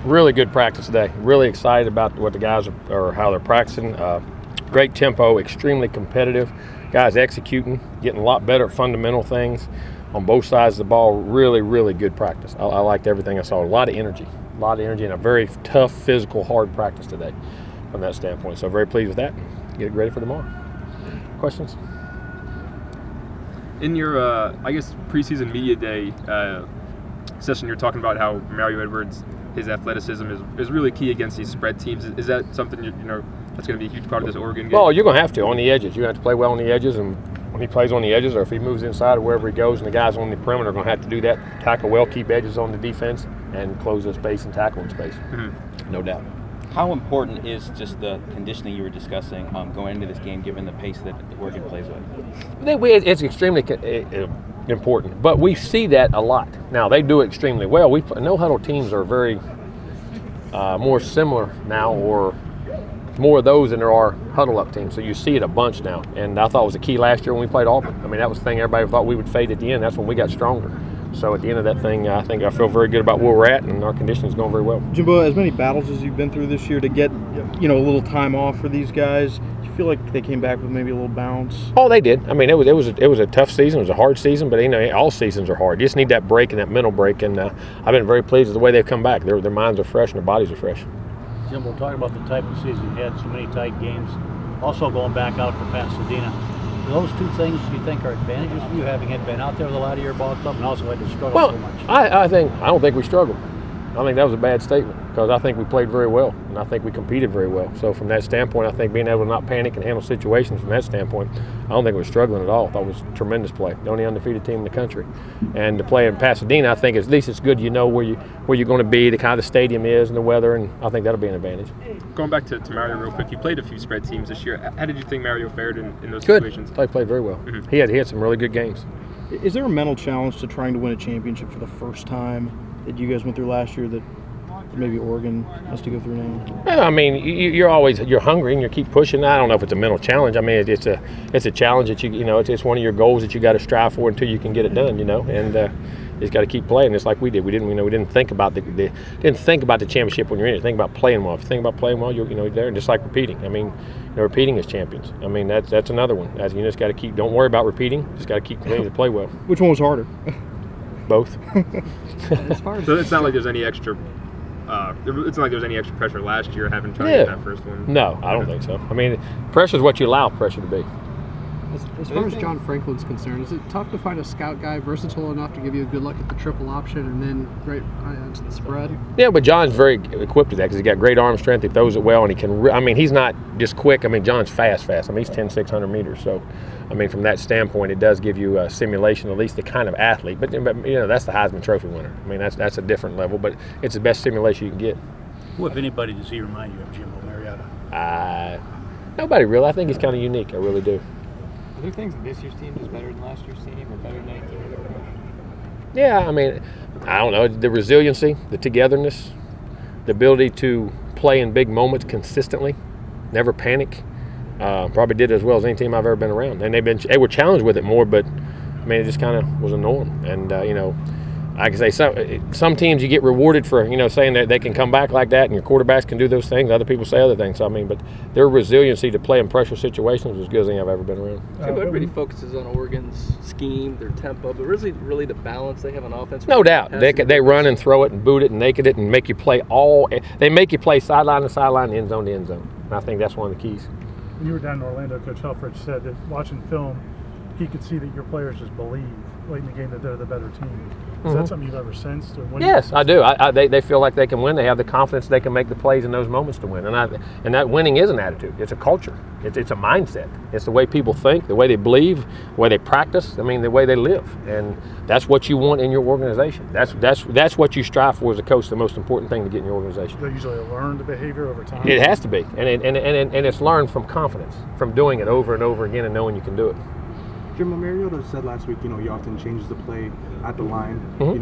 Really good practice today. Really excited about what the guys are how they're practicing. Great tempo, extremely competitive. Guys executing, getting a lot better at fundamental things on both sides of the ball. Really, really good practice. I liked everything I saw. A lot of energy, and a very tough, physical, hard practice today from that standpoint. So very pleased with that. Get ready for tomorrow. Questions? In your, I guess, preseason media day session, you're talking about how Mario Edwards, his athleticism is really key against these spread teams. Is that something that's going to be a huge part of this Oregon game? Well, you're going to have to on the edges. You have to play well on the edges, and when he plays on the edges, or if he moves inside or wherever he goes, and the guys on the perimeter are going to have to do that. Tackle well, keep edges on the defense, and close the space and tackle in space. Mm-hmm. No doubt. How important is just the conditioning you were discussing going into this game, given the pace that Oregon plays with? It's extremely important, but we see that a lot. Now, they do it extremely well. No-huddle teams are very more similar now, or more of those than there are huddle-up teams. So you see it a bunch now, and I thought it was a key last year when we played Auburn. I mean, that was the thing everybody thought we would fade at the end. That's when we got stronger. So at the end of that thing, I think I feel very good about where we're at, and our conditioning is going very well. Jimbo, as many battles as you've been through this year, to get a little time off for these guys, do you feel like they came back with maybe a little bounce? Oh, they did. I mean, it was a tough season. It was a hard season, but all seasons are hard. You just need that break and that mental break, and I've been very pleased with the way they've come back. Their minds are fresh and their bodies are fresh. Jimbo, talking about the type of season you had, so many tight games, also going back out to Pasadena. Those two things you think are advantages for you, having been out there with a lot of your ball club and also had to struggle so much? I don't think we struggled. I think that was a bad statement, because I think we played very well, and I think we competed very well. So from that standpoint, I think being able to not panic and handle situations from that standpoint, I don't think we were struggling at all. I thought it was a tremendous play. The only undefeated team in the country. And to play in Pasadena, I think at least it's good where you're going to be, the kind of the stadium is, and the weather, and I think that'll be an advantage. Going back to Mario real quick, you played a few spread teams this year. How did you think Mario fared in those situations? Good. He played very well. Mm-hmm. He had some really good games. Is there a mental challenge to trying to win a championship for the first time that you guys went through last year that maybe Oregon has to go through now? Yeah, I mean, you're hungry and you keep pushing. I don't know if it's a mental challenge. I mean, it's a challenge that it's one of your goals that you got to strive for until you can get it done. And you just got to keep playing. It's like we did. We didn't think about the championship when you're in it. Think about playing well. If you think about playing well, you're there. Just like repeating. I mean, repeating is champions. I mean, that's another one. You just got to keep. Don't worry about repeating. Just got to keep continuing to play well. Which one was harder? Both. So it's not like there's any extra. It's not like there's any extra pressure last year having tried to get that first one. No, I don't think so. I mean, pressure is what you allow pressure to be. As far as John Franklin's concerned, is it tough to find a scout guy versatile enough to give you a good look at the triple option and then right into the spread? Yeah, but John's very equipped with that because he's got great arm strength. He throws it well, and he can. I mean, he's not just quick. I mean, John's fast. I mean, he's 600 meters. So, I mean, from that standpoint, it does give you a simulation, at least the kind of athlete. But that's the Heisman Trophy winner. I mean, that's a different level, but it's the best simulation you can get. Who, if anybody, does he remind you of Jimbo Mariota? Nobody really. I think he's kind of unique. I really do. Are there things this year's team does better than last year's team, or better than any team you've ever coached? Yeah, I mean, I don't know. The resiliency, the togetherness, the ability to play in big moments consistently, never panic. Probably did as well as any team I've ever been around. And they were challenged with it more, but I mean, it just kind of was a norm. And I can say some teams you get rewarded for saying that they can come back like that, and your quarterbacks can do those things. Other people say other things. So, I mean, but their resiliency to play in pressure situations was as good as any I've ever been around. Everybody focuses on Oregon's scheme, their tempo, but really the balance they have on offense. No doubt, they run and throw it and boot it and naked it and make you play They make you play sideline to sideline, end zone to end zone. And I think that's one of the keys. When you were down in Orlando, Coach Helfrich said that watching film, he could see that your players just believe late in the game that they're the better team. Is that something you've ever sensed? Yes, I do. They feel like they can win. They have the confidence they can make the plays in those moments to win. And that winning is an attitude. It's a culture. It's a mindset. It's the way people think, the way they believe, the way they practice. I mean, the way they live. And that's what you want in your organization. That's what you strive for as a coach. The most important thing to get in your organization. They usually learn the behavior over time. It has to be, and it's learned from confidence, from doing it over and over again and knowing you can do it. Jimbo, Mariota said last week, he often changes the play at the line,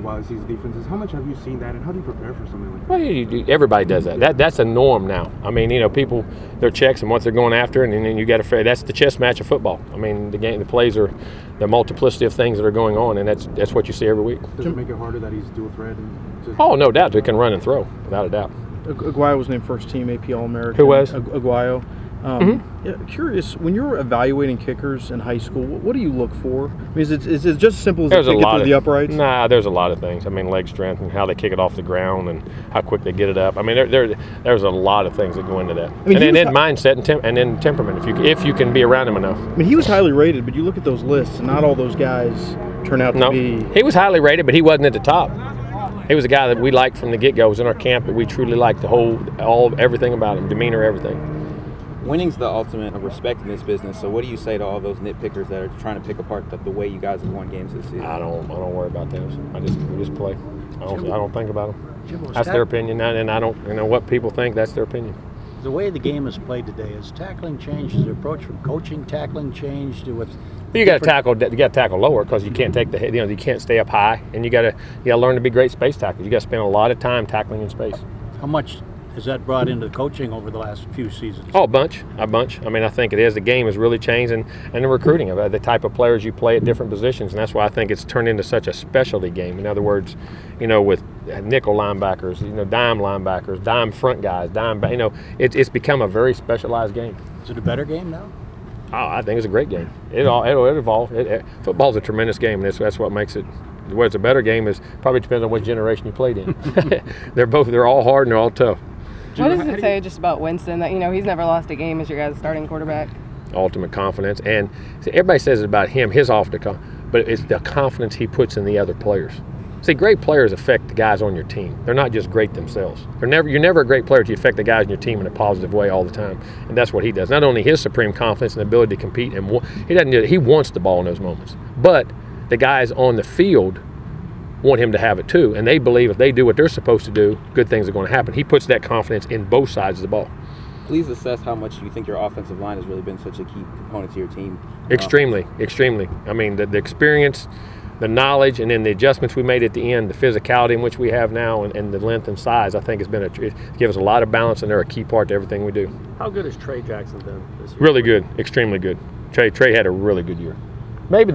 while he sees defenses. How much have you seen that, and how do you prepare for something like that? Well, everybody does that. That's a norm now. I mean, people, their checks and what they're going after, and then you got to. That's the chess match of football. I mean, the plays are the multiplicity of things that are going on, and that's what you see every week. Does it make it harder that he's dual threat? Oh, no doubt. They can run and throw, without a doubt. Aguayo was named first team AP All-American. Who was? Aguayo. Curious, when you're evaluating kickers in high school, what do you look for? I mean, is it just as simple as they kick it through the uprights? Nah, there's a lot of things. I mean, leg strength and how they kick it off the ground and how quick they get it up. I mean, there's a lot of things that go into that. I mean, and then mindset and then temperament, if you can be around him enough. I mean, he was highly rated, but you look at those lists, and not all those guys turn out to be. He was highly rated, but he wasn't at the top. He was a guy that we liked from the get-go. He was in our camp that we truly liked everything about him, demeanor, everything. Winning's the ultimate of respect in this business. So what do you say to all those nitpickers that are trying to pick apart the way you guys have won games this season? I don't worry about those. We just play. I don't think about them. That's their opinion, and I don't. What people think. That's their opinion. The way the game is played today, is tackling changed? Is the approach from coaching tackling changed? You got to tackle. You got to tackle lower because you can't take the hit. You can't stay up high, and you got to learn to be great space tacklers. You got to spend a lot of time tackling in space. How much has that brought into coaching over the last few seasons? Oh, a bunch. I mean, I think it is. The game has really changed, and the recruiting of the type of players you play at different positions, and that's why I think it's turned into such a specialty game. In other words, with nickel linebackers, dime linebackers, dime front guys, it's become a very specialized game. Is it a better game now? Oh, I think it's a great game. It'll evolve. Football's a tremendous game, and that's what makes it. Whether it's a better game is probably depends on what generation you played in. They're all hard and they're all tough. What does it say just about Winston that he's never lost a game as your guys' starting quarterback? Ultimate confidence, and see, everybody says it about him, his but it's the confidence he puts in the other players. See, great players affect the guys on your team. They're not just great themselves. You're never a great player until you affect the guys on your team in a positive way all the time, and that's what he does. Not only his supreme confidence and ability to compete, and he wants the ball in those moments, but the guys on the field want him to have it too, and they believe if they do what they're supposed to do, good things are going to happen. He puts that confidence in both sides of the ball. Please assess how much you think your offensive line has really been such a key component to your team. Extremely. I mean, the experience, the knowledge, and then the adjustments we made at the end, the physicality in which we have now, and the length and size, I think has been it gives us a lot of balance, and they're a key part to everything we do. How good has Trey Jackson been this year? Really good, extremely good. Trey had a really good year. Maybe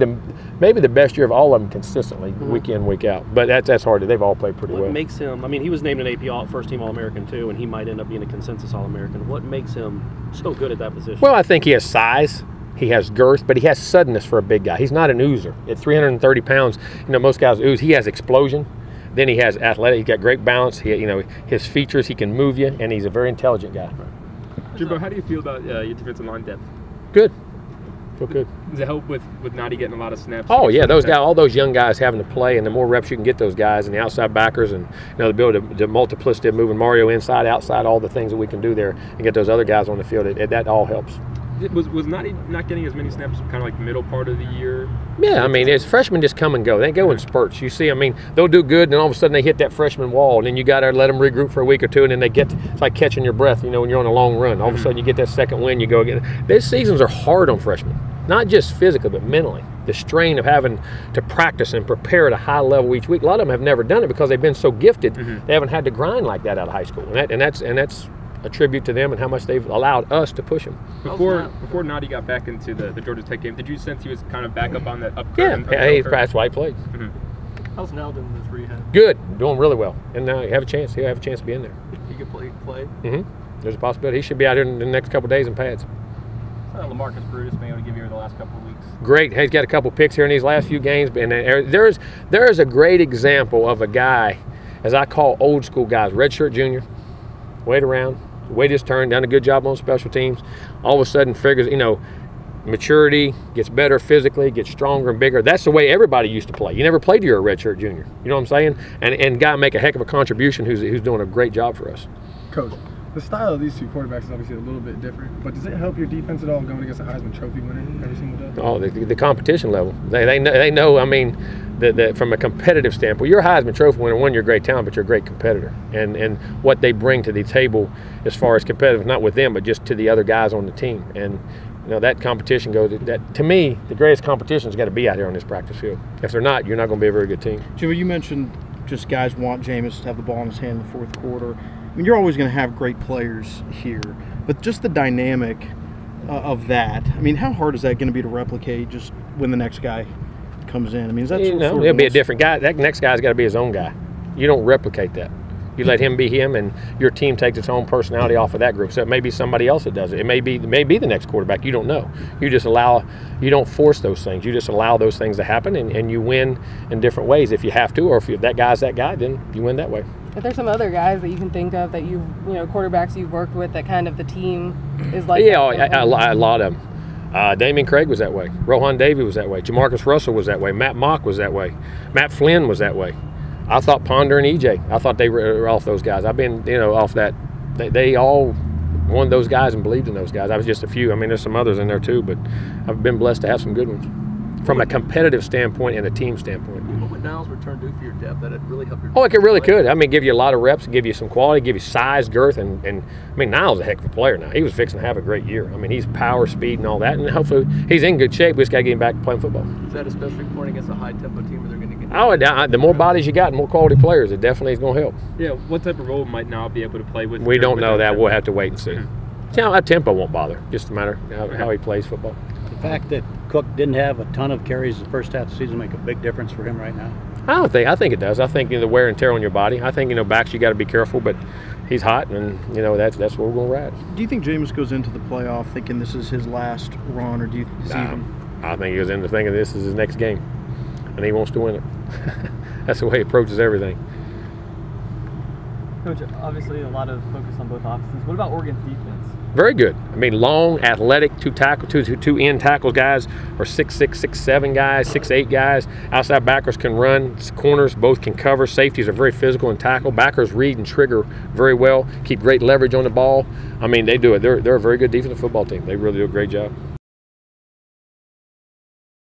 the best year of all of them consistently, week in, week out. But that's hard. They've all played pretty well. What makes him, he was named an AP first-team All-American too, and he might end up being a consensus All-American. What makes him so good at that position? Well, I think he has size. He has girth, but he has suddenness for a big guy. He's not an oozer. At 330 pounds, most guys ooze. He has explosion. Then he has athletic. He's got great balance. His features, he can move you, and he's a very intelligent guy. Jimbo, how do you feel about your defensive line depth? Good. Feel good. Does it help with Nadi getting a lot of snaps? Oh yeah, those guys, all those young guys having to play, and the more reps you can get those guys, and the outside backers, and the ability to multiplicity of moving Mario inside, outside, all the things that we can do there, and get those other guys on the field. That all helps. Was Nadi not getting as many snaps kind of like the middle part of the year? Yeah, as freshmen just come and go. They go in spurts. You see, they'll do good, and then all of a sudden they hit that freshman wall, and then you got to let them regroup for a week or two, and then it's like catching your breath, when you're on a long run. All of a sudden you get that second win, you go again. These seasons are hard on freshmen. Not just physically, but mentally. The strain of having to practice and prepare at a high level each week. A lot of them have never done it because they've been so gifted. They haven't had to grind like that out of high school, and that's a tribute to them and how much they've allowed us to push them. Before Nadi got back into the Georgia Tech game, did you sense he was kind of back up on that up? That's why he played. How's Nell doing in his rehab? Good, doing really well, and now he'll have a chance to be in there. He could play. There's a possibility he should be out here in the next couple of days in pads. LaMarcus Brutus being able to give you the last couple of weeks. Great. He's got a couple picks here in these last few games. And there's a great example of a guy, as I call old school guys, redshirt junior, wait around, wait his turn, done a good job on special teams. All of a sudden figures, maturity, gets better physically, gets stronger and bigger. That's the way everybody used to play. You never played you're a redshirt junior. You know what I'm saying? And guy make a heck of a contribution who's doing a great job for us. Coach, the style of these two quarterbacks is obviously a little bit different, but does it help your defense at all going against a Heisman Trophy winner every single day? Oh, the competition level. They know, that from a competitive standpoint, you're a Heisman Trophy winner, you're a great talent, but you're a great competitor. And what they bring to the table as far as competitive, not with them, but just to the other guys on the team. And that competition goes. That to me, the greatest competition's got to be out here on this practice field. If they're not, you're not going to be a very good team. Jimbo, you mentioned just guys want Jameis to have the ball in his hand in the fourth quarter. I mean, you're always going to have great players here, but just the dynamic of that. I mean, how hard is that going to be to replicate just when the next guy comes in? I mean, is that it'll be a different guy. That next guy's got to be his own guy. You don't replicate that. You let him be him, and your team takes its own personality off of that group. So it may be somebody else that does it. It may be the next quarterback. You don't know. You just allow. You don't force those things. You just allow those things to happen, and you win in different ways if you have to, or if that guy's that guy, then you win that way. If there's some other guys that you can think of that quarterbacks you've worked with that kind of the team is like. Yeah, a lot of them. Damian Craig was that way. Rohan Davey was that way. Jamarcus Russell was that way. Matt Mock was that way. Matt Flynn was that way. I thought Ponder and EJ. I thought they were off those guys. I've been, off that. They all wanted those guys and believed in those guys. I was just a few. I mean, there's some others in there too, but I've been blessed to have some good ones from a competitive standpoint and a team standpoint. What would Niles' return do for your depth? That it really help your. Oh, it really could. I mean, give you a lot of reps, give you some quality, give you size, girth, and I mean, Niles is a heck of a player now. He was fixing to have a great year. I mean, he's power, speed, and all that, and hopefully he's in good shape. We just got to get him back to playing football. Is that especially important against a high-tempo team where they're going to get? Oh, the more bodies you got, the more quality players, it definitely is going to help. Yeah, what type of role might Niles be able to play with? We don't know that. We'll have to wait and see. That tempo won't bother. Just a matter of how he plays football. The fact that Cook didn't have a ton of carries the first half of the season make a big difference for him right now. I think it does. I think the wear and tear on your body. I think backs you got to be careful, but he's hot, and that's where we're going to ride. Do you think Jameis goes into the playoff thinking this is his last run, or do you see him? I think he goes into thinking this is his next game, and he wants to win it. That's the way he approaches everything. Coach, obviously a lot of focus on both offenses. What about Oregon's defense? Very good. I mean, long, athletic, two end tackle guys, or 6'6", 6'7" guys, 6'8" guys. Outside backers can run. Corners both can cover. Safeties are very physical and tackle. Backers read and trigger very well. Keep great leverage on the ball. I mean, they do it. They're a very good defensive football team. They really do a great job.